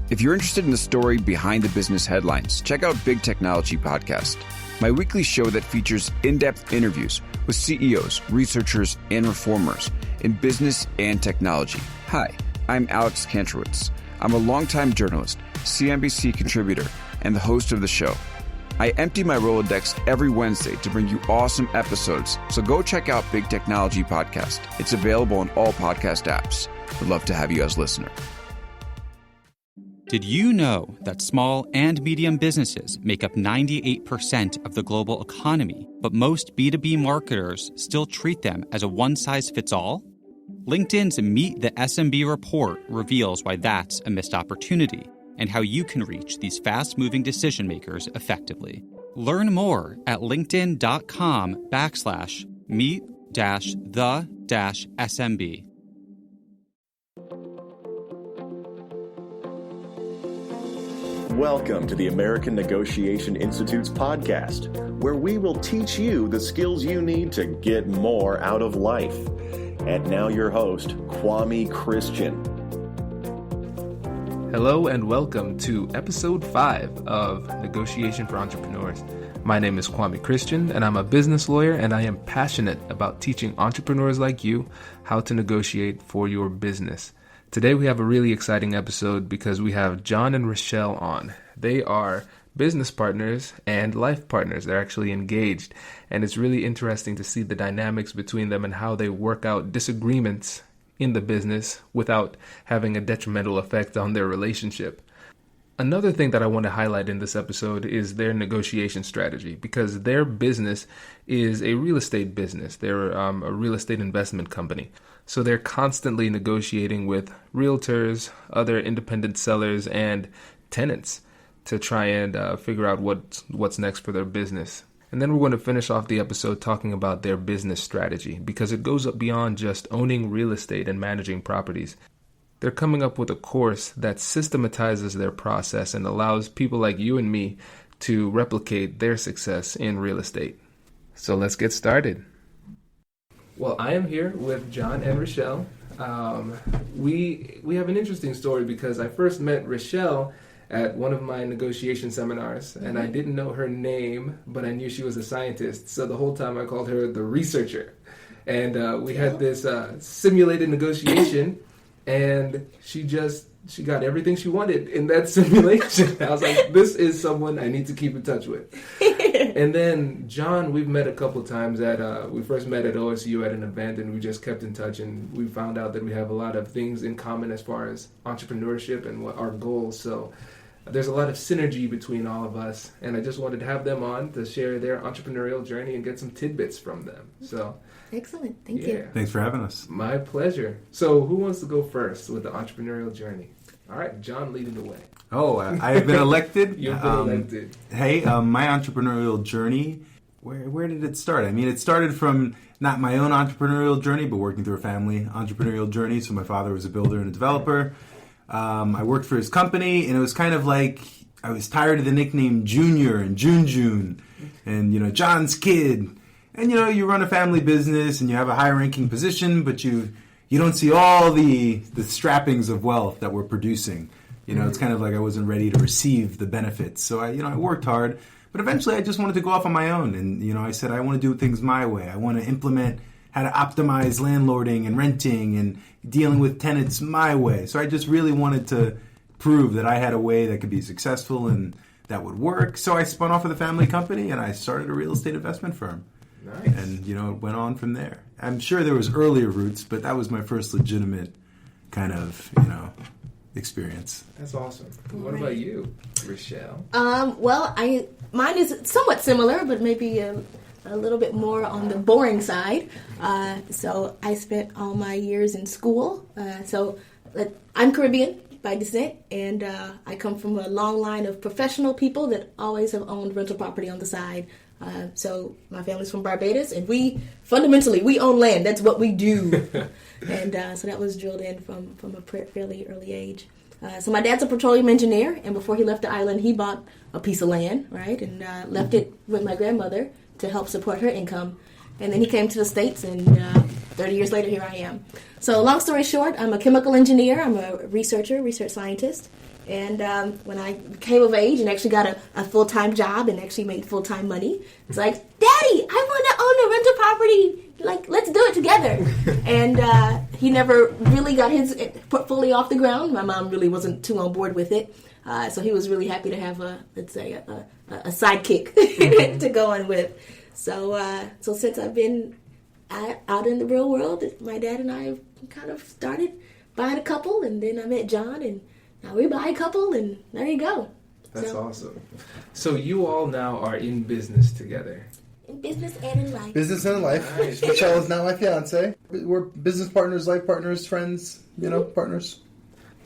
If you're interested in the story behind the business headlines, check out Big Technology Podcast, my weekly show that features in-depth interviews with CEOs, researchers, and reformers in business and technology. Hi, I'm Alex Kantrowitz. I'm a longtime journalist, CNBC contributor, and the host of the show. I empty my Rolodex every Wednesday to bring you awesome episodes, so go check out Big Technology Podcast. It's available on all podcast apps. Would love to have you as a listener. Did you know that small and medium businesses make up 98% of the global economy, but most B2B marketers still treat them as a one-size-fits-all? LinkedIn's Meet the SMB report reveals why that's a missed opportunity and how you can reach these fast-moving decision makers effectively. Learn more at linkedin.com/meet-the-SMB. Welcome to the American Negotiation Institute's podcast, where we will teach you the skills you need to get more out of life. And now your host, Kwame Christian. Hello and welcome to episode 5 of Negotiation for Entrepreneurs. My name is Kwame Christian and I'm a business lawyer, and I am passionate about teaching entrepreneurs like you how to negotiate for your business. Today we have a really exciting episode because we have John and Richelle on. They are business partners and life partners. They're actually engaged, and it's really interesting to see the dynamics between them and how they work out disagreements in the business without having a detrimental effect on their relationship. Another thing that I want to highlight in this episode is their negotiation strategy, because their business is a real estate business. They're a real estate investment company. So they're constantly negotiating with realtors, other independent sellers, and tenants to try and figure out what's next for their business. And then we're going to finish off the episode talking about their business strategy, because it goes up beyond just owning real estate and managing properties. They're coming up with a course that systematizes their process and allows people like you and me to replicate their success in real estate. So let's get started. Well, I am here with John and Richelle. We have an interesting story because I first met Richelle at one of my negotiation seminars, and I didn't know her name, but I knew she was a scientist. So the whole time I called her the researcher. And we had this simulated negotiation, and she got everything she wanted in that simulation. I was like, this is someone I need to keep in touch with. And then John, we've met a couple times we first met at OSU at an event, and we just kept in touch, and we found out that we have a lot of things in common as far as entrepreneurship and what our goals. So there's a lot of synergy between all of us, and I just wanted to have them on to share their entrepreneurial journey and get some tidbits from them. So excellent. Thank you. Thanks for having us. My pleasure. So who wants to go first with the entrepreneurial journey? All right, John leading the way. Oh, I have been elected. You've been elected. Hey, my entrepreneurial journey, where did it start? I mean, it started from not my own entrepreneurial journey, but working through a family entrepreneurial journey. So my father was a builder and a developer. I worked for his company, and it was kind of like I was tired of the nickname Junior and June, and, John's kid. And, you run a family business, and you have a high-ranking position, but you don't see all the strappings of wealth that we're producing. It's kind of like I wasn't ready to receive the benefits. So I worked hard, but eventually I just wanted to go off on my own. And, I said, I want to do things my way. I want to implement how to optimize landlording and renting and dealing with tenants my way. So I just really wanted to prove that I had a way that could be successful and that would work. So I spun off of the family company and I started a real estate investment firm. Nice. And, it went on from there. I'm sure there was earlier roots, but that was my first legitimate kind of, experience. That's awesome. What about you, Richelle? Well, mine is somewhat similar, but maybe a little bit more on the boring side. So I spent all my years in school. I'm Caribbean by descent, and I come from a long line of professional people that always have owned rental property on the side. So my family's from Barbados, and we own land. That's what we do. And so that was drilled in from a fairly early age. So my dad's a petroleum engineer, and before he left the island, he bought a piece of land, right, and left it with my grandmother to help support her income. And then he came to the States, and 30 years later, here I am. So long story short, I'm a chemical engineer. I'm a research scientist. And when I came of age and actually got a full-time job and actually made full-time money, it's like, Daddy, I want to own a rental property. Like, let's do it together. And he never really got his portfolio off the ground. My mom really wasn't too on board with it. So he was really happy to have a sidekick to go on with. So since I've been out in the real world, my dad and I kind of started buying a couple, and then I met John, and now we buy a couple, and there you go. That's awesome. So you all now are in business together. In business and in life. Business and in life. Nice. Richelle is now my fiance. We're business partners, life partners, friends, partners.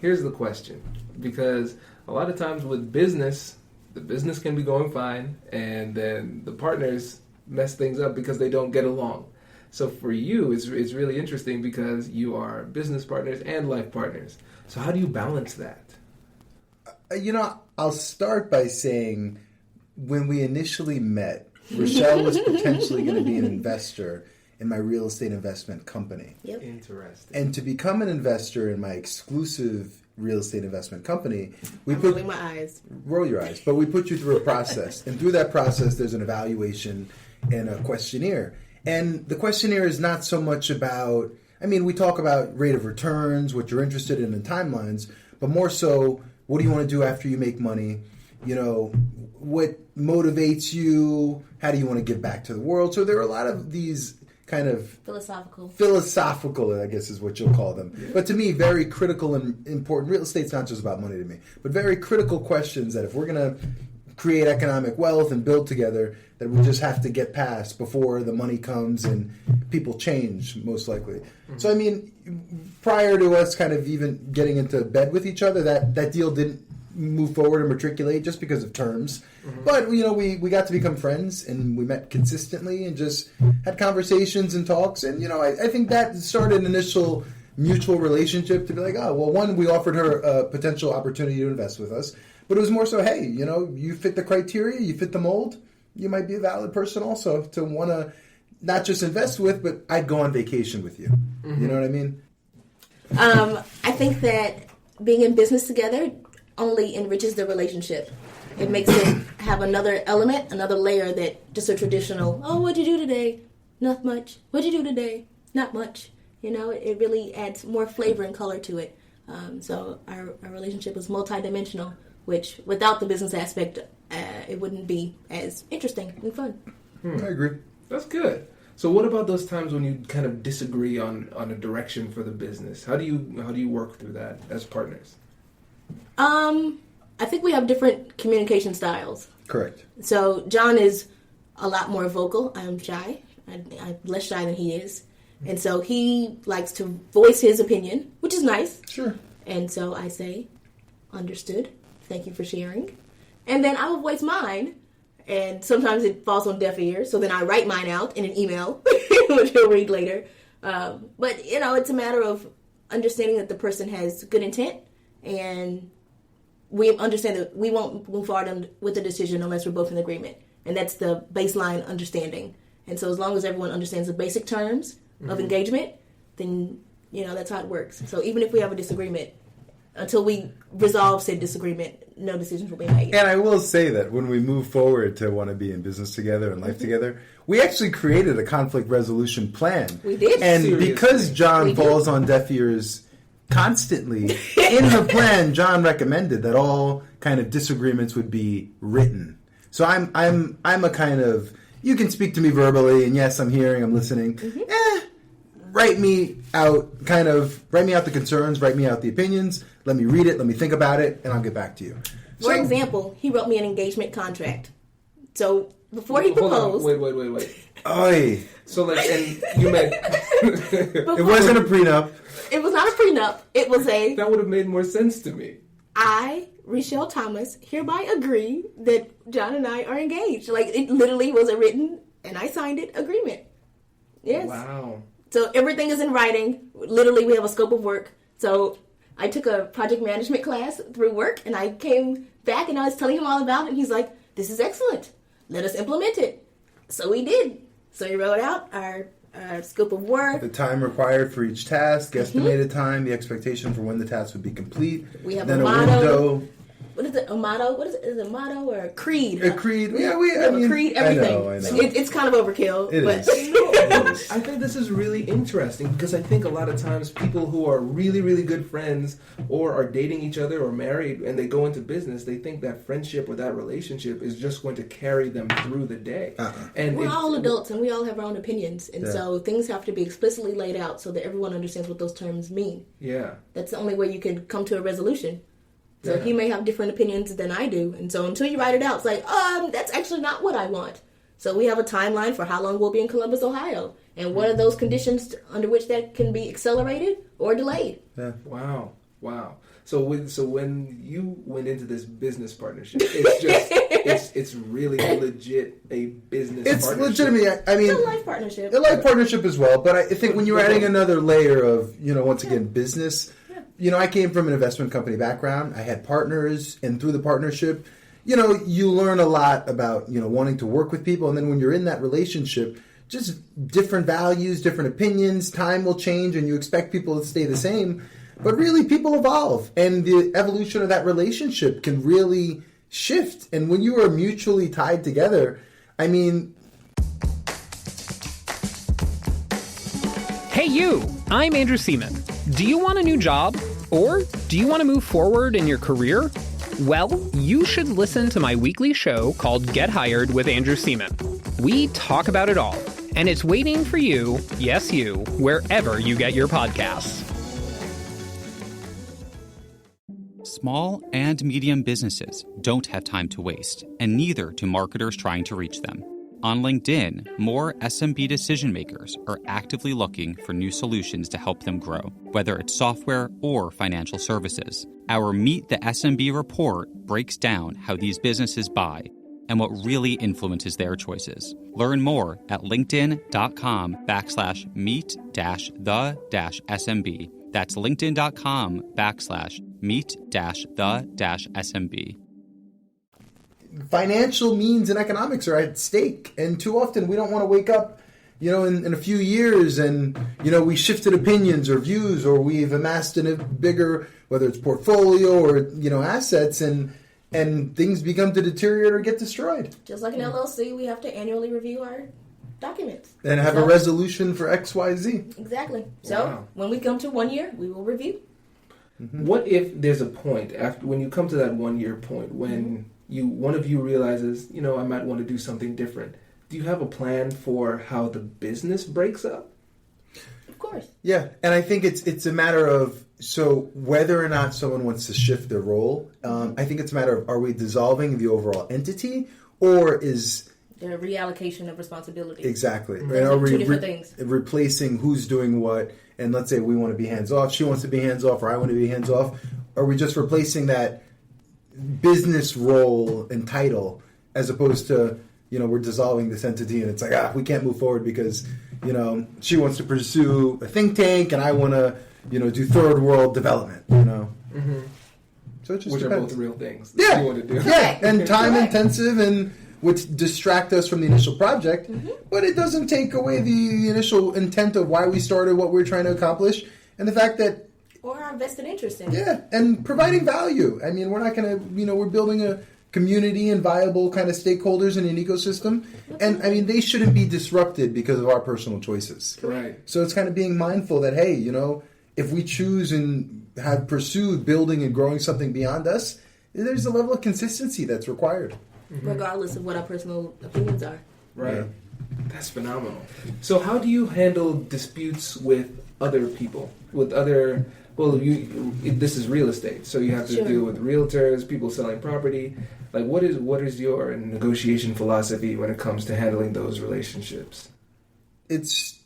Here's the question, because a lot of times with business, the business can be going fine, and then the partners mess things up because they don't get along. So for you, it's really interesting because you are business partners and life partners. So how do you balance that? I'll start by saying when we initially met, Richelle was potentially going to be an investor in my real estate investment company. Yep. Interesting. And to become an investor in my exclusive real estate investment company, I'm rolling my eyes. Roll your eyes. But we put you through a process. And through that process, there's an evaluation and a questionnaire. And the questionnaire is not so much about, we talk about rate of returns, what you're interested in and timelines, but more so, what do you want to do after you make money? What motivates you? How do you want to give back to the world? So there are a lot of these kind of philosophical, I guess is what you'll call them. Yeah. But to me, very critical and important. Real estate's not just about money to me, but very critical questions that if we're going to create economic wealth and build together, that we just have to get past before the money comes and people change, most likely. Mm-hmm. So, prior to us kind of even getting into bed with each other, that deal didn't move forward and matriculate just because of terms. Mm-hmm. But, we got to become friends, and we met consistently and just had conversations and talks. And, I think that started an initial mutual relationship to be like, one, we offered her a potential opportunity to invest with us. But it was more so, hey, you fit the criteria, you fit the mold, you might be a valid person also to want to not just invest with, but I'd go on vacation with you. Mm-hmm. You know what I mean? I think that being in business together only enriches the relationship. It makes it have another element, another layer that just a traditional, what'd you do today? Not much. What'd you do today? Not much. It really adds more flavor and color to it. So our relationship is multidimensional, which without the business aspect, it wouldn't be as interesting and fun. I agree. That's good. So what about those times when you kind of disagree on a direction for the business? How do you work through that as partners? I think we have different communication styles. Correct. So John is a lot more vocal. I'm shy. I'm less shy than he is. And so he likes to voice his opinion, which is nice. Sure. And so I say, understood. Thank you for sharing. And then I will voice mine. And sometimes it falls on deaf ears. So then I write mine out in an email, which you'll read later. But, it's a matter of understanding that the person has good intent. And we understand that we won't move forward with the decision unless we're both in agreement. And that's the baseline understanding. And so as long as everyone understands the basic terms of engagement, then, that's how it works. So even if we have a disagreement, until we resolve said disagreement, no decisions will be made. And I will say that when we move forward to want to be in business together and life together, we actually created a conflict resolution plan. We did. And Seriously. Because John falls on deaf ears constantly, in the plan, John recommended that all kind of disagreements would be written. So I'm a kind of, you can speak to me verbally, and yes, I'm hearing, I'm listening. Write me out the concerns, write me out the opinions, let me read it, let me think about it, and I'll get back to you. For example, he wrote me an engagement contract. So before he proposed... Wait. Oy. So and you meant... It wasn't a prenup. It was not a prenup. It was a... That would have made more sense to me. I, Richelle Thomas, hereby agree that John and I are engaged. It literally was a written, and I signed it, agreement. Yes. Wow. So everything is in writing. Literally, we have a scope of work. So I took a project management class through work, and I came back, and I was telling him all about it, and he's like, this is excellent. Let us implement it. So we did. So we wrote out our scope of work. The time required for each task, estimated time, the expectation for when the task would be complete. We have then a motto. window. What is it? A motto? What is it? Is it a motto or a creed? A creed. Yeah, we have a creed. Everything. I know. It's kind of overkill. It but is. I think this is really interesting because I think a lot of times people who are really, really good friends or are dating each other or married and they go into business, they think that friendship or that relationship is just going to carry them through the day. And we're all adults and we all have our own opinions. And so things have to be explicitly laid out so that everyone understands what those terms mean. Yeah. That's the only way you can come to a resolution. So he may have different opinions than I do. And so until you write it out, it's like, that's actually not what I want. So we have a timeline for how long we'll be in Columbus, Ohio. And what are those conditions under which that can be accelerated or delayed? Yeah. Wow. So when you went into this business partnership, it's really legit a business partnership. It's legitimate. I mean, it's a life partnership. A life partnership as well. But I think when you're adding another layer of, once again, business, I came from an investment company background. I had partners, and through the partnership, you learn a lot about, wanting to work with people. And then when you're in that relationship, just different values, different opinions, time will change, and you expect people to stay the same. But really, people evolve, and the evolution of that relationship can really shift. And when you are mutually tied together, I mean... Hey you, I'm Andrew Seaman. Do you want a new job? Or do you want to move forward in your career? Well, you should listen to my weekly show called Get Hired with Andrew Seaman. We talk about it all, and it's waiting for you, yes you, wherever you get your podcasts. Small and medium businesses don't have time to waste, and neither do marketers trying to reach them. On LinkedIn, more SMB decision makers are actively looking for new solutions to help them grow, whether it's software or financial services. Our Meet the SMB report breaks down how these businesses buy and what really influences their choices. Learn more at linkedin.com/meet-the-SMB. That's linkedin.com/meet-the-SMB. Financial means and economics are at stake, and too often we don't want to wake up, in a few years and, we shifted opinions or views, or we've amassed in a bigger, whether it's portfolio or, assets, and things become to deteriorate or get destroyed. Just like an LLC, we have to annually review our documents. And have a resolution for XYZ. Exactly. So when we come to 1 year, we will review. Mm-hmm. What if there's a point after when you come to that 1 year point when one of you realizes, I might want to do something different? Do you have a plan for how the business breaks up? Of course. Yeah, and I think it's a matter of, so whether or not someone wants to shift their role, I think it's a matter of, are we dissolving the overall entity, or is... the reallocation of responsibility. Exactly. Mm-hmm. And are we two different things. Replacing who's doing what, and let's say we want to be hands-off, she wants to be hands-off, or I want to be hands-off, are we just replacing that business role and title as opposed to, we're dissolving this entity and it's like, we can't move forward because, she wants to pursue a think tank and I want to, do third world development, Mm-hmm. So it just Which depends. are both real things that Yeah. you want to do. Yeah, and time intensive and would distract us from the initial project, but it doesn't take away the initial intent of why we started, what we're trying to accomplish, and the fact that or our vested interest in it. Yeah, and providing value. I mean, we're not going to, we're building a community and viable kind of stakeholders in an ecosystem. And, I mean, they shouldn't be disrupted because of our personal choices. Right. So it's kind of being mindful that, hey, if we choose and have pursued building and growing something beyond us, there's a level of consistency that's required. Regardless of what our personal opinions are. Right. Yeah. That's phenomenal. So how do you handle disputes with other people? With other... Well, this is real estate, so you have to deal with realtors, people selling property. Like, what is your negotiation philosophy when it comes to handling those relationships? It's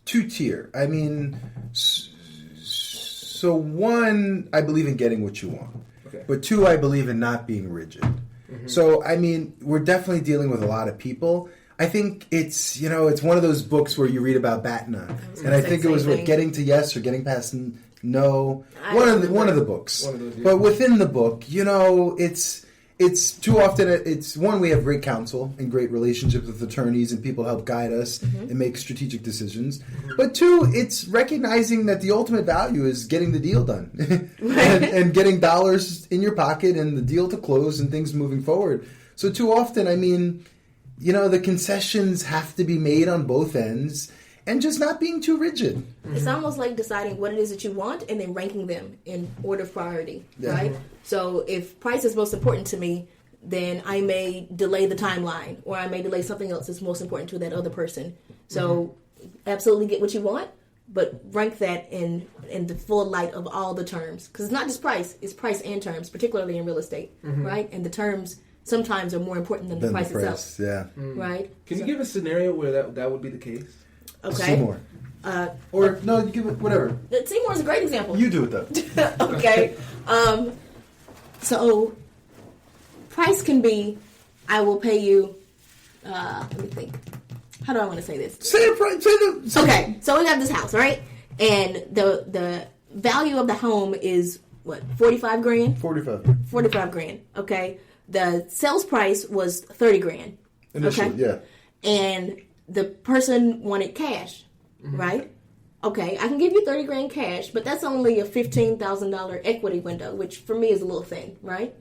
two-tier. I mean, so one, I believe in getting what you want. Okay. But two, I believe in not being rigid. Mm-hmm. So, I mean, we're definitely dealing with a lot of people. I think it's, it's one of those books where you read about BATNA. And I think it was getting to yes or getting past no. One of the books. One of those, yeah. But within the book, it's too often, it's one, we have great counsel and great relationships with attorneys and people help guide us and make strategic decisions. But two, it's recognizing that the ultimate value is getting the deal done and getting dollars in your pocket and the deal to close and things moving forward. So too often, I mean, you know, the concessions have to be made on both ends and just not being too rigid. It's almost like deciding what it is that you want and then ranking them in order of priority, right? So if price is most important to me, then I may delay the timeline, or I may delay something else that's most important to that other person. So absolutely get what you want, but rank that in the full light of all the terms. Because it's not just price, it's price and terms, particularly in real estate, right? And the terms sometimes are more important than the price itself. Yeah. Right? Can you give a scenario where that would be the case? Okay. Seymour. Or, no, you give it, whatever. Seymour is a great example. You do it, though. Okay. So, price can be, I will pay you, let me think. How do I want to say this? Say it right. Okay, so we got this house, right? And the value of the home is, what, $45,000? 45. $45,000, okay? The sales price was $30,000. Initially, okay? yeah. And the person wanted cash, right? Okay, I can give you $30,000 cash, but that's only a $15,000 equity window, which for me is a little thin, right?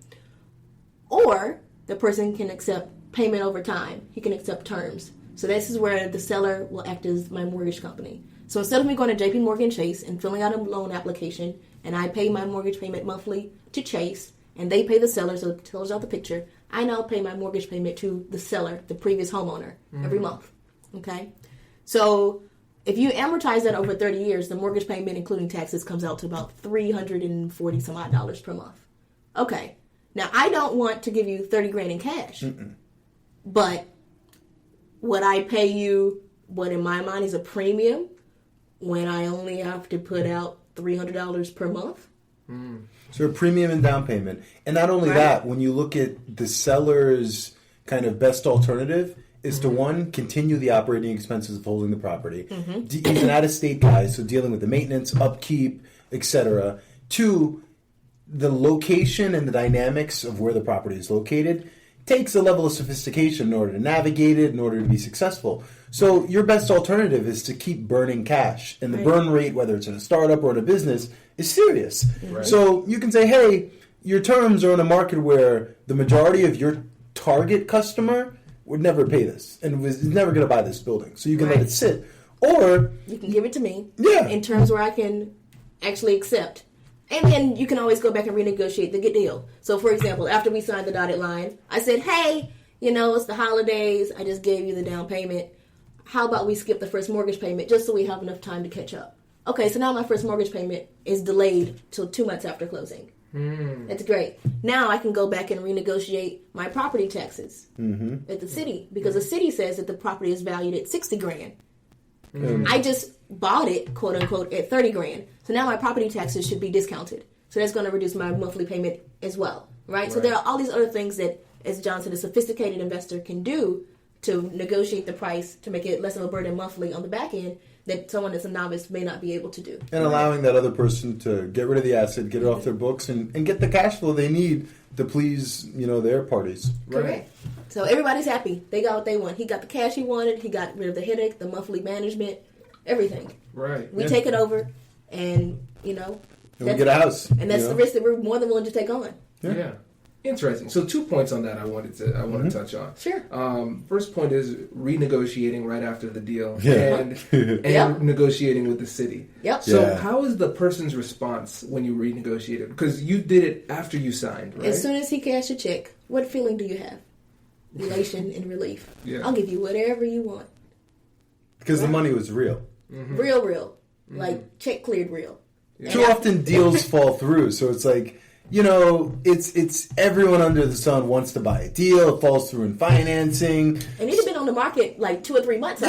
Or the person can accept payment over time. He can accept terms. So this is where the seller will act as my mortgage company. So instead of me going to JP Morgan Chase and filling out a loan application, and I pay my mortgage payment monthly to Chase, and they pay the seller, so it tells out the picture, I now pay my mortgage payment to the seller, the previous homeowner, every month. Okay? So if you amortize that over 30 years, the mortgage payment, including taxes, comes out to about $340 some odd dollars per month. Okay. Now, I don't want to give you $30,000 in cash, but would I pay you what in my mind is a premium when I only have to put out $300 per month? So a premium and down payment. And not only that, when you look at the seller's kind of best alternative is to, one, continue the operating expenses of holding the property. He's an out-of-state guy, so dealing with the maintenance, upkeep, etc. Two, the location and the dynamics of where the property is located takes a level of sophistication in order to navigate it, in order to be successful. So your best alternative is to keep burning cash. And the burn rate, whether it's in a startup or in a business, is serious. So you can say, hey, your terms are in a market where the majority of your target customer would never pay this and was never going to buy this building. So you can let it sit. Or you can give it to me in terms where I can actually accept. And then you can always go back and renegotiate the good deal. So, for example, after we signed the dotted line, I said, hey, you know, it's the holidays. I just gave you the down payment. How about we skip the first mortgage payment just so we have enough time to catch up? Okay, so now my first mortgage payment is delayed till 2 months after closing. That's great. Now I can go back and renegotiate my property taxes at the city because the city says that the property is valued at $60,000. I just bought it, quote unquote, at $30,000. So now my property taxes should be discounted. So that's going to reduce my monthly payment as well, right? So there are all these other things that, as John said, a sophisticated investor can do to negotiate the price to make it less of a burden monthly on the back end that someone that's a novice may not be able to do. And allowing that other person to get rid of the asset, get it off their books, and get the cash flow they need to please, you know, their parties. Correct. So everybody's happy. They got what they want. He got the cash he wanted. He got rid of the headache, the monthly management, everything. We take it over, and, you know. And we get a house. And that's the risk that we're more than willing to take on. Yeah. Interesting. So 2 points on that I want to touch on. Sure. First point is renegotiating right after the deal and negotiating with the city. So how is the person's response when you renegotiate it? Because you did it after you signed, right? As soon as he cashed a check, what feeling do you have? Elation and relief. I'll give you whatever you want. Because the money was real. Real. Like, check cleared real. Too often deals fall through, so it's like, you know, it's everyone under the sun wants to buy a deal. It falls through in financing. And it had been on the market like 2 or 3 months.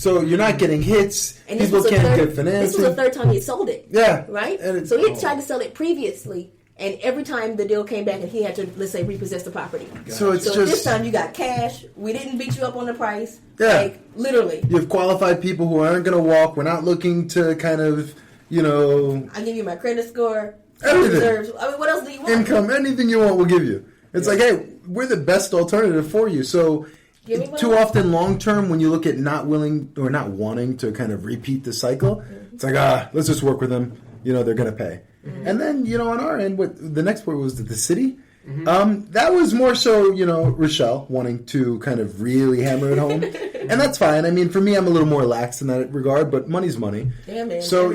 So you're not getting hits. And people can't get financing. This was the third time he sold it. Right? And so he had tried to sell it previously. And every time the deal came back and he had to, let's say, repossess the property. So it's just... this time you got cash. We didn't beat you up on the price. Like, literally. You have qualified people who aren't going to walk. We're not looking to kind of, you know... I give you my credit score. Everything. Reserves. I mean, what else do you want? Income. Anything you want, we'll give you. It's like, hey, we're the best alternative for you. So too often long term, when you look at not willing or not wanting to kind of repeat the cycle, it's like, let's just work with them. They're going to pay. And then, on our end, what the next part was the city. That was more so, Richelle wanting to kind of really hammer it home. And that's fine. I mean, for me, I'm a little more lax in that regard, but money's money. Yeah, man. So,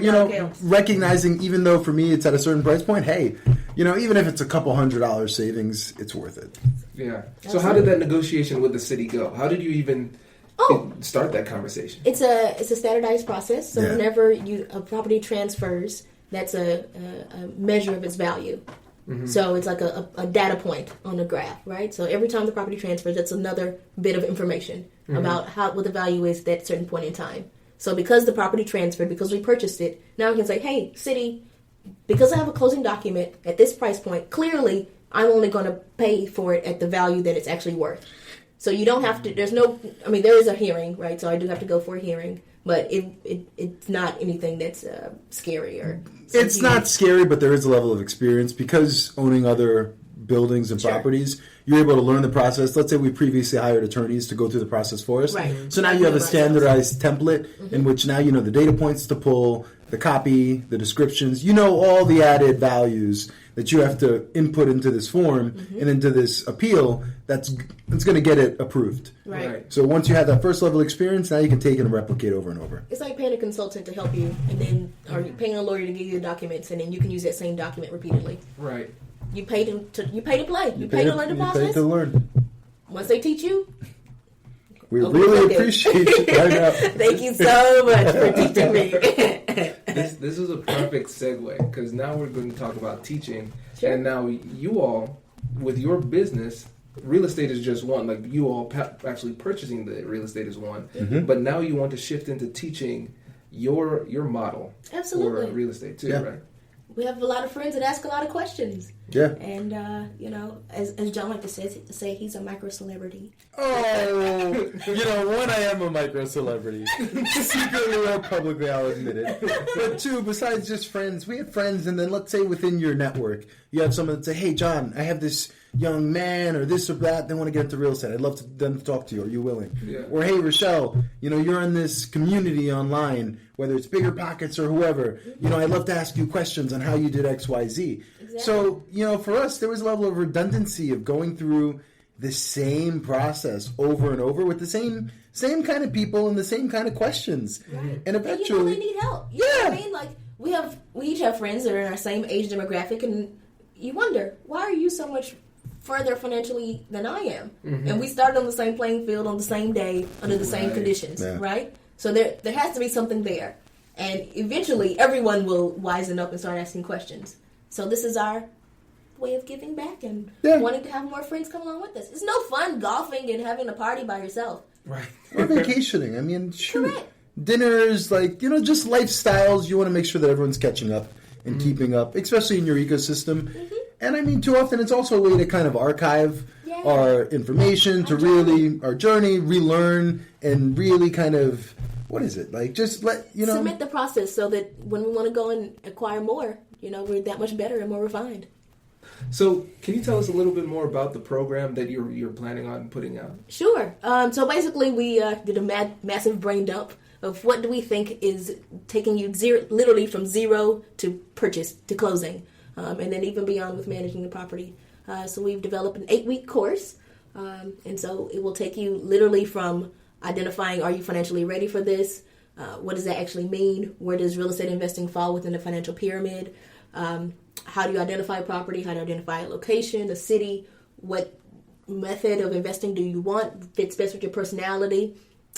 recognizing, even though for me it's at a certain price point, hey, even if it's a couple $100 savings, it's worth it. Yeah. So how did that negotiation with the city go? How did you even start that conversation? It's a standardized process. So whenever a property transfers, that's a measure of its value. So it's like a data point on the graph, right? So every time the property transfers, that's another bit of information about what the value is at that certain point in time. So because the property transferred, because we purchased it, now I can say, hey, city, because I have a closing document at this price point, clearly I'm only going to pay for it at the value that it's actually worth. So you don't have to, there is a hearing, right? So I do have to go for a hearing. But it's not anything that's scary or... It's not scary, but there is a level of experience. Because owning other buildings and properties, you're able to learn the process. Let's say we previously hired attorneys to go through the process for us. Right. So now you have a standardized template in which now you know the data points to pull, the copy, the descriptions. You know all the added values that you have to input into this form and into this appeal that's going to get it approved. Right. So once you have that first level experience, now you can take it and replicate over and over. It's like paying a consultant to help you, and then or you paying a lawyer to give you the documents, and then you can use that same document repeatedly. Right. You pay to play. You pay to learn the process. You pay to learn. Once they teach you, we really appreciate you right now. Thank you so much for teaching me. This is a perfect segue because now we're going to talk about teaching, Sure. and now you all with your business. Real estate is just one. Like you all actually purchasing the real estate is one, but now you want to shift into teaching your model Absolutely. for real estate too, right? We have a lot of friends that ask a lot of questions. Yeah. And, as John likes to say, he's a micro celebrity. Oh, one, I am a micro celebrity. Secretly or publicly, I'll admit it. But two, besides just friends, we have friends, and then let's say within your network, you have someone that say, hey, John, I have this young man or this or that, they want to get into real estate. I'd love them to talk to you. Are you willing? Yeah. Or, hey, Richelle, you're in this community online, whether it's Bigger Pockets or whoever. I'd love to ask you questions on how you did X, Y, Z. Exactly. So, for us, there was a level of redundancy of going through the same process over and over with the same kind of people and the same kind of questions. Right. And eventually... they need help. You know what I mean? Like, we each have friends that are in our same age demographic, and you wonder, why are you so much further financially than I am? And we started on the same playing field on the same day under the same conditions, right? So there has to be something there. And eventually, everyone will wisen up and start asking questions. So this is our way of giving back and wanting to have more friends come along with us. It's no fun golfing and having a party by yourself. Right. Or vacationing. I mean, shoot. Correct. Dinners, just lifestyles. You want to make sure that everyone's catching up and keeping up, especially in your ecosystem. And I mean, too often it's also a way to kind of archive our information, our journey, relearn, and really kind of, what is it? Like, just Submit the process so that when we want to go and acquire more, we're that much better and more refined. So, can you tell us a little bit more about the program that you're planning on putting out? Sure. So basically, we did a massive brain dump of what do we think is taking you literally from zero to purchase to closing, and then even beyond with managing the property. So we've developed an 8-week course, and so it will take you literally from identifying, are you financially ready for this? What does that actually mean? Where does real estate investing fall within the financial pyramid? How do you identify a property? How to identify a location, a city? What method of investing do you want? Fits best with your personality?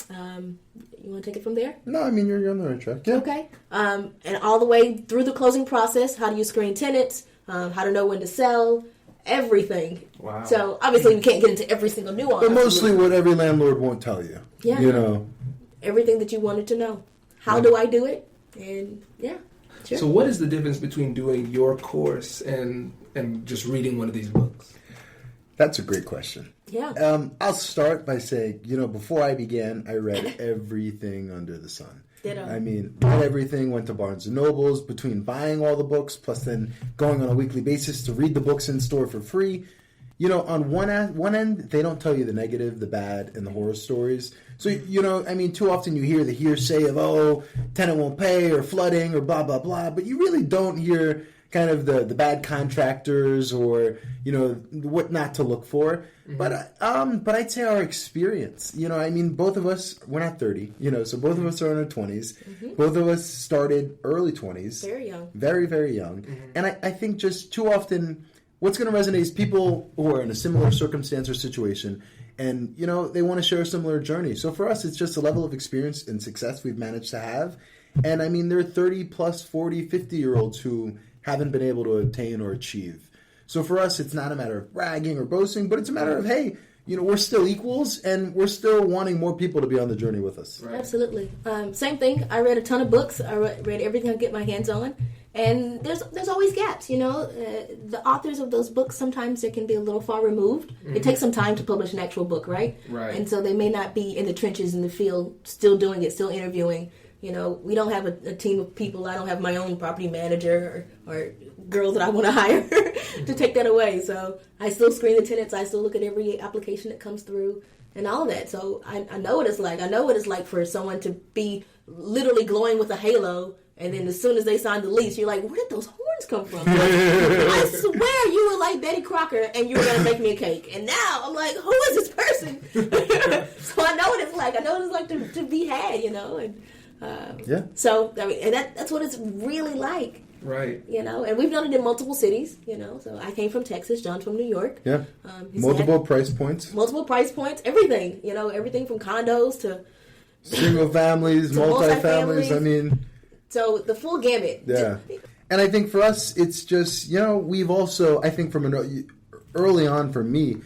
You want to take it from there? No, I mean, you're on the right track. Yeah. Okay. And all the way through the closing process, how do you screen tenants? How to know when to sell? Everything. Wow. So obviously we can't get into every single nuance. But mostly what every landlord won't tell you. Yeah. Everything that you wanted to know. How do I do it? And sure. So what is the difference between doing your course and just reading one of these books? That's a great question. Yeah. I'll start by saying, before I began, I read everything under the sun. Ditto. I mean, read everything, went to Barnes & Nobles, between buying all the books, plus then going on a weekly basis to read the books in store for free. you know, on one end, they don't tell you the negative, the bad, and the horror stories. So, you know, I mean, too often you hear the hearsay of, oh, tenant won't pay or flooding or blah, blah, blah. But you really don't hear kind of the bad contractors or, you know, what not to look for. Mm-hmm. But I'd say our experience, you know, I mean, both of us, we're not 30, you know, so both of us are in our 20s. Mm-hmm. Both of us started early 20s. Very young. Very, very young. Mm-hmm. And I think just too often what's going to resonate is people who are in a similar circumstance or situation and, you know, they want to share a similar journey. So for us, it's just a level of experience and success we've managed to have. And I mean, there are 30 plus 40, 50-year-olds who haven't been able to attain or achieve. So for us, it's not a matter of bragging or boasting, but it's a matter of, hey, you know, we're still equals and we're still wanting more people to be on the journey with us. Right. Absolutely. Same thing. I read a ton of books. I read everything I could get my hands on. And there's always gaps, you know. The authors of those books, sometimes they can be a little far removed. Mm-hmm. It takes some time to publish an actual book, right? Right. And so they may not be in the trenches in the field, still doing it, still interviewing. You know, we don't have a team of people. I don't have my own property manager or girls that I want to hire to take that away. So I still screen the tenants. I still look at every application that comes through and all of that. So I know what it's like. I know what it's like for someone to be literally glowing with a halo. And then as soon as they sign the lease, you're like, where did those horns come from? Like, I swear you were like Betty Crocker and you were going to make me a cake. And now I'm like, who is this person? So I know what it's like. I know what it's like to be had, you know. And yeah. So, I mean, and that's what it's really like. Right. You know, and we've done it in multiple cities, you know. So I came from Texas, John's from New York. Yeah. Multiple price points. Multiple price points, everything. You know, everything from condos to single families, multi-families. I mean... So the full gamut. Yeah. And I think for us, it's just, you know, we've also, I think from early on for me,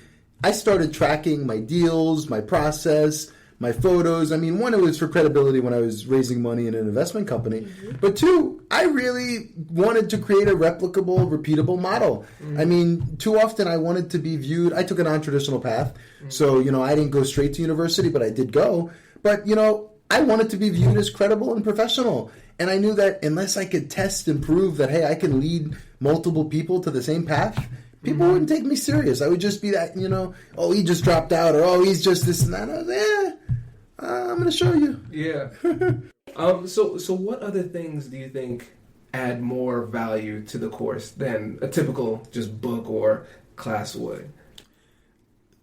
I started tracking my deals, my process, my photos. I mean, one, it was for credibility when I was raising money in an investment company. Mm-hmm. But two, I really wanted to create a replicable, repeatable model. Mm-hmm. I mean, too often I wanted to be viewed. I took a non-traditional path. Mm-hmm. So, you know, I didn't go straight to university, but I did go. But, you know, I wanted to be viewed as credible and professional. And I knew that unless I could test and prove that, hey, I can lead multiple people to the same path, people wouldn't take me serious. I would just be that, you know, oh, he just dropped out, or oh, he's just this and that. I was, I'm going to show you. Yeah. So what other things do you think add more value to the course than a typical just book or class would?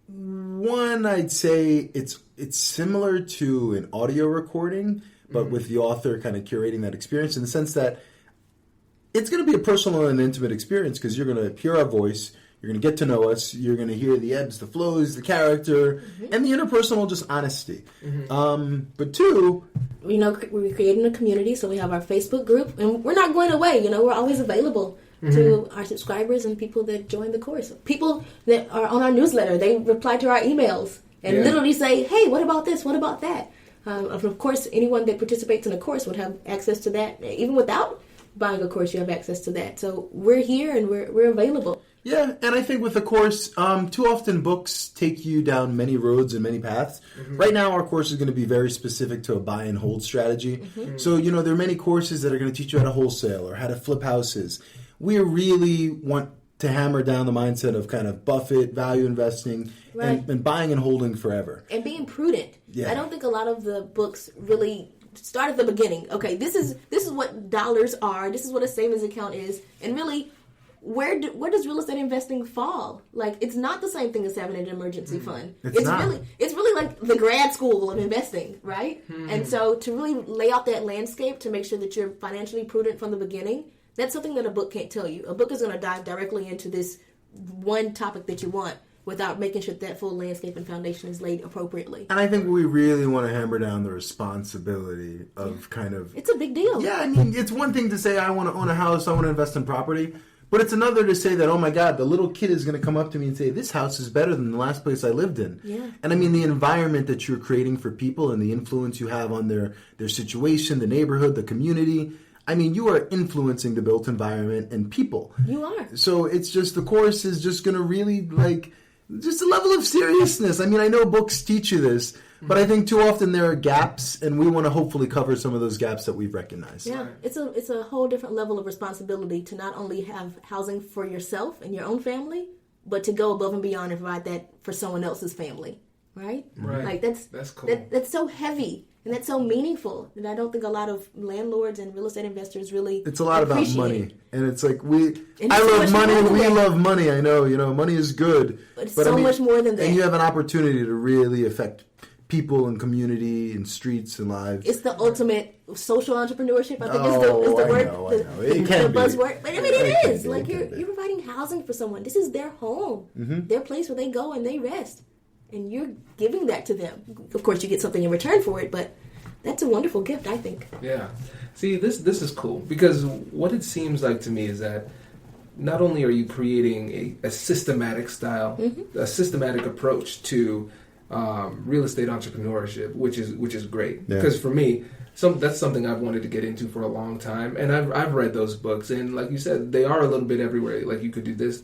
One, I'd say it's similar to an audio recording, but with the author kind of curating that experience in the sense that it's going to be a personal and intimate experience because you're going to hear our voice, you're going to get to know us, you're going to hear the ebbs, the flows, the character, and the interpersonal just honesty. But two... You know, we're creating a community, so we have our Facebook group, and we're not going away. You know, we're always available to our subscribers and people that join the course. People that are on our newsletter, they reply to our emails and literally say, hey, what about this? What about that? Of course, anyone that participates in a course would have access to that. Even without buying a course, you have access to that. So we're here and we're available. Yeah, and I think with the course, too often books take you down many roads and many paths. Right now, our course is going to be very specific to a buy and hold strategy. So, you know, there are many courses that are going to teach you how to wholesale or how to flip houses. We really want to hammer down the mindset of kind of Buffett, value investing, and buying and holding forever. And being prudent. Yeah. I don't think a lot of the books really start at the beginning. Okay, this is what dollars are. This is what a savings account is. And really, where does real estate investing fall? Like, it's not the same thing as having an emergency fund. It's really like the grad school of investing, right? And so to really lay out that landscape to make sure that you're financially prudent from the beginning, that's something that a book can't tell you. A book is going to dive directly into this one topic that you want without making sure that full landscape and foundation is laid appropriately. And I think we really want to hammer down the responsibility of kind of... It's a big deal. Yeah, I mean, it's one thing to say, I want to own a house, I want to invest in property, but it's another to say that, oh my God, the little kid is going to come up to me and say, this house is better than the last place I lived in. Yeah. And I mean, the environment that you're creating for people and the influence you have on their situation, the neighborhood, the community... I mean, you are influencing the built environment and people. You are. So it's just, the course is just going to really, like, just a level of seriousness. I mean, I know books teach you this, but I think too often there are gaps, and we want to hopefully cover some of those gaps that we've recognized. Yeah, it's a whole different level of responsibility to not only have housing for yourself and your own family, but to go above and beyond and provide that for someone else's family, right? Right. Like that's cool. That's so heavy and that's so meaningful, and I don't think a lot of landlords and real estate investors really. It's a lot about money, it. and it's like I love money. We love money. I know, money is good, but it's so much more than that. And you have an opportunity to really affect people and community and streets and lives. It's the ultimate social entrepreneurship. I think is the word, I know. It can the be. buzzword. But I mean, it is. Like you're providing housing for someone. This is their home, their place where they go and they rest, and you're giving that to them. Of course, you get something in return for it, but that's a wonderful gift, I think. Yeah. See, this is cool because what it seems like to me is that not only are you creating a systematic style, a systematic approach to real estate entrepreneurship, which is great. Because for me, that's something I've wanted to get into for a long time, and I've read those books, and like you said, they are a little bit everywhere. Like you could do this.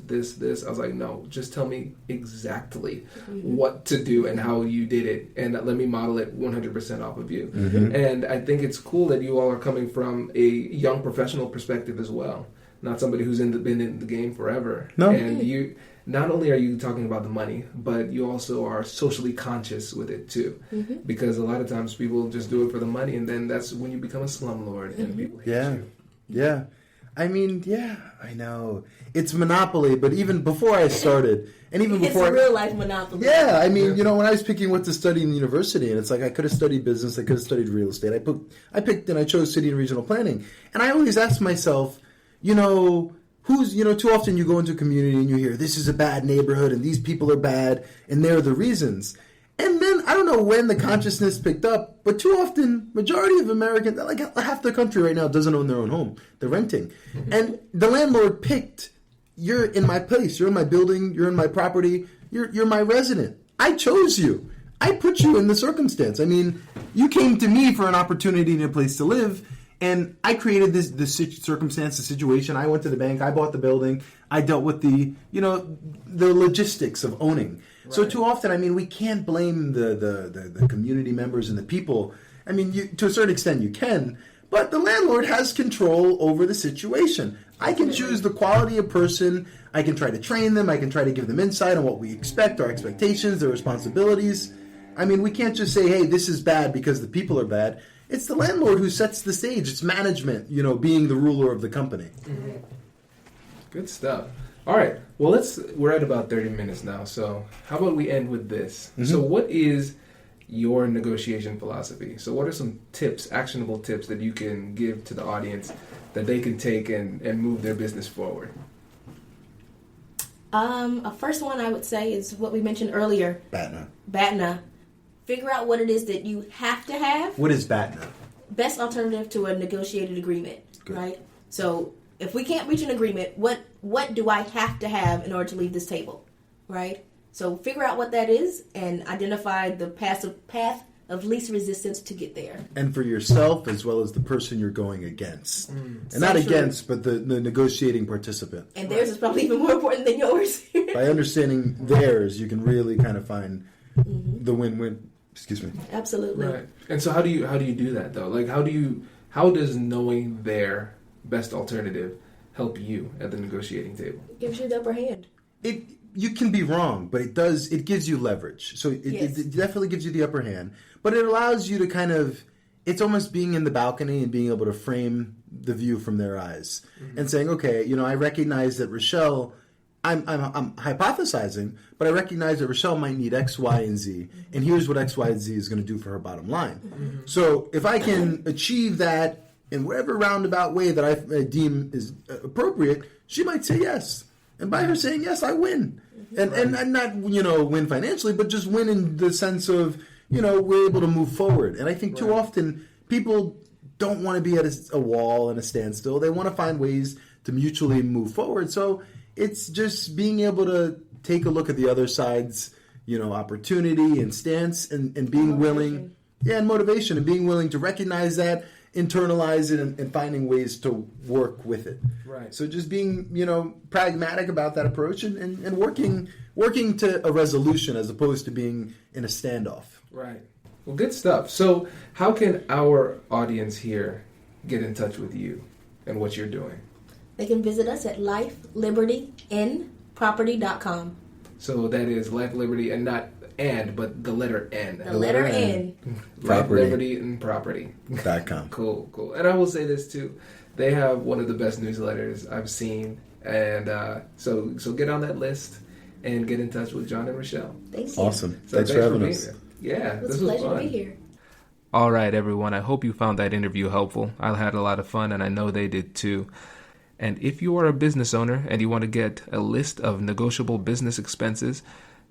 I was like, no, just tell me exactly what to do and how you did it, and let me model it 100% off of you. And I think it's cool that you all are coming from a young professional perspective as well, not somebody who's been in the game forever. No. And you. Not only are you talking about the money, but you also are socially conscious with it too. Because a lot of times people just do it for the money, and then that's when you become a slumlord and people hate you. Yeah. I mean, I know. It's monopoly, but even before I started, and even before... It's a real life monopoly. Yeah, I mean, when I was picking what to study in university, and it's like I could have studied business, I could have studied real estate. I picked and I chose city and regional planning. And I always asked myself, too often you go into a community and you hear, this is a bad neighborhood and these people are bad and they're the reasons. And then, I don't know when the consciousness picked up, but too often, majority of Americans, like half the country right now doesn't own their own home. They're renting. And the landlord picked, you're in my place, you're in my building, you're in my property, you're my resident. I chose you. I put you in the circumstance. I mean, you came to me for an opportunity and a place to live. And I created this circumstance, the situation. I went to the bank. I bought the building. I dealt with the logistics of owning. Right. So too often, I mean, we can't blame the community members and the people. I mean, to a certain extent, you can. But the landlord has control over the situation. I can choose the quality of person. I can try to train them. I can try to give them insight on what we expect, our expectations, their responsibilities. I mean, we can't just say, hey, this is bad because the people are bad. It's the landlord who sets the stage. It's management, being the ruler of the company. Good stuff. All right. Well, we're at about 30 minutes now. So how about we end with this? So what is your negotiation philosophy? So what are some tips, actionable tips that you can give to the audience that they can take and move their business forward? A first one I would say is what we mentioned earlier. BATNA. Figure out what it is that you have to have. What is BATNA? Best alternative to a negotiated agreement, right? So if we can't reach an agreement, what do I have to have in order to leave this table, right? So figure out what that is and identify the path of least resistance to get there. And for yourself as well as the person you're going against. And not against, but the negotiating participant. And theirs is probably even more important than yours. By understanding theirs, you can really kind of find the win-win. Excuse me. Absolutely. Right. And so how do you do that though? Like how does knowing their best alternative help you at the negotiating table? It gives you the upper hand. You can be wrong, but it gives you leverage. So it definitely gives you the upper hand, but it allows you to kind of, it's almost being in the balcony and being able to frame the view from their eyes and saying, okay, I recognize that Richelle, I'm hypothesizing, but I recognize that Richelle might need X, Y, and Z, and here's what X, Y, and Z is going to do for her bottom line. So if I can achieve that in whatever roundabout way that I deem is appropriate, she might say yes. And by her saying yes, I win. And not, win financially, but just win in the sense of, we're able to move forward. And I think too often people don't want to be at a wall and a standstill. They want to find ways to mutually move forward. So it's just being able to take a look at the other side's, opportunity and stance and being willing. Yeah, and motivation and being willing to recognize that, internalize it, and finding ways to work with it. Right. So just being, pragmatic about that approach and working to a resolution as opposed to being in a standoff. Right. Well, good stuff. So how can our audience here get in touch with you and what you're doing? They can visit us at Life, Liberty, property.com. So that is Life, Liberty, and not and, but the letter N. The letter N. Life, Liberty, and Property.com. Cool. And I will say this too. They have one of the best newsletters I've seen. And so get on that list and get in touch with John and Richelle. Thank you. Awesome. So Thanks for having us. Yeah, It was a pleasure to be here. All right, everyone. I hope you found that interview helpful. I had a lot of fun, and I know they did too. And if you are a business owner and you want to get a list of negotiable business expenses,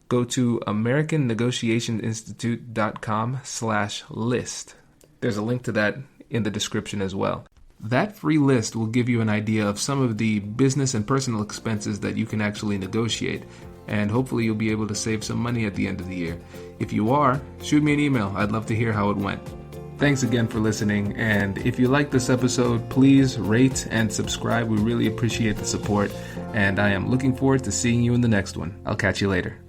go to AmericanNegotiationInstitute.com/list. There's a link to that in the description as well. That free list will give you an idea of some of the business and personal expenses that you can actually negotiate. And hopefully you'll be able to save some money at the end of the year. If you are, shoot me an email. I'd love to hear how it went. Thanks again for listening. And if you like this episode, please rate and subscribe. We really appreciate the support. And I am looking forward to seeing you in the next one. I'll catch you later.